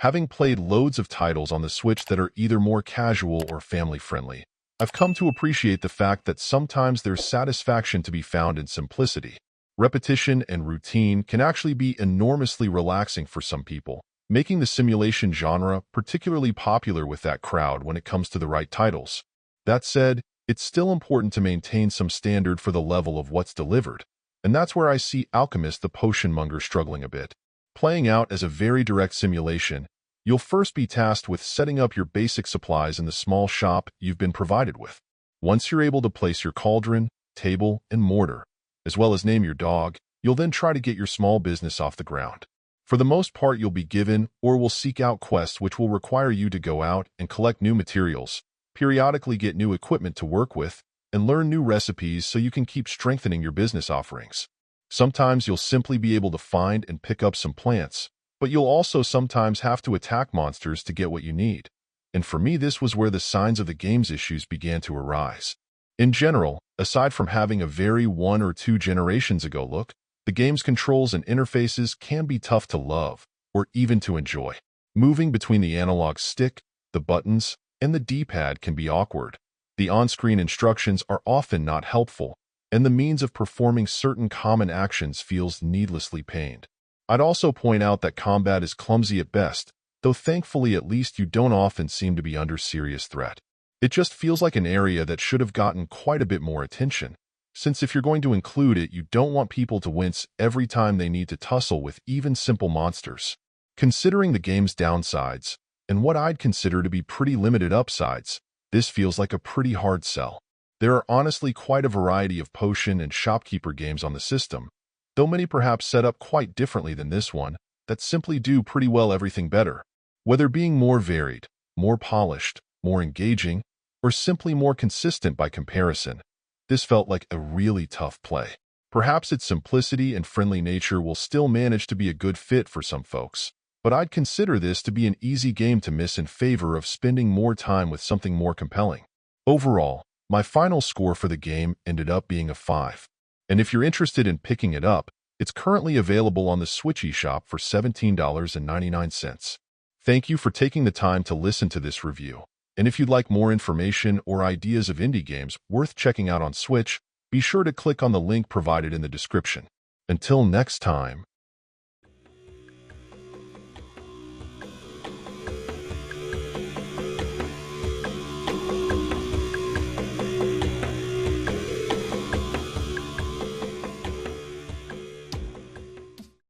Having played loads of titles on the Switch that are either more casual or family-friendly, I've come to appreciate the fact that sometimes there's satisfaction to be found in simplicity. Repetition and routine can actually be enormously relaxing for some people, making the simulation genre particularly popular with that crowd when it comes to the right titles. That said, it's still important to maintain some standard for the level of what's delivered, and that's where I see Alchemist the Potion Monger struggling a bit. Playing out as a very direct simulation, you'll first be tasked with setting up your basic supplies in the small shop you've been provided with. Once you're able to place your cauldron, table, and mortar, as well as name your dog, you'll then try to get your small business off the ground. For the most part, you'll be given or will seek out quests which will require you to go out and collect new materials, periodically get new equipment to work with, and learn new recipes so you can keep strengthening your business offerings. Sometimes you'll simply be able to find and pick up some plants, but you'll also sometimes have to attack monsters to get what you need. And for me, this was where the signs of the game's issues began to arise. In general, aside from having a very 1 or 2 generations ago look, the game's controls and interfaces can be tough to love, or even to enjoy. Moving between the analog stick, the buttons, and the D-pad can be awkward. The on-screen instructions are often not helpful, and the means of performing certain common actions feels needlessly pained. I'd also point out that combat is clumsy at best, though thankfully at least you don't often seem to be under serious threat. It just feels like an area that should have gotten quite a bit more attention, since if you're going to include it, you don't want people to wince every time they need to tussle with even simple monsters. Considering the game's downsides, and what I'd consider to be pretty limited upsides, this feels like a pretty hard sell. There are honestly quite a variety of potion and shopkeeper games on the system, though many perhaps set up quite differently than this one, that simply do pretty well everything better. Whether being more varied, more polished, more engaging, or simply more consistent by comparison, this felt like a really tough play. Perhaps its simplicity and friendly nature will still manage to be a good fit for some folks, but I'd consider this to be an easy game to miss in favor of spending more time with something more compelling. Overall, my final score for the game ended up being a 5. And if you're interested in picking it up, it's currently available on the Switch eShop for $17.99. Thank you for taking the time to listen to this review. And if you'd like more information or ideas of indie games worth checking out on Switch, be sure to click on the link provided in the description. Until next time.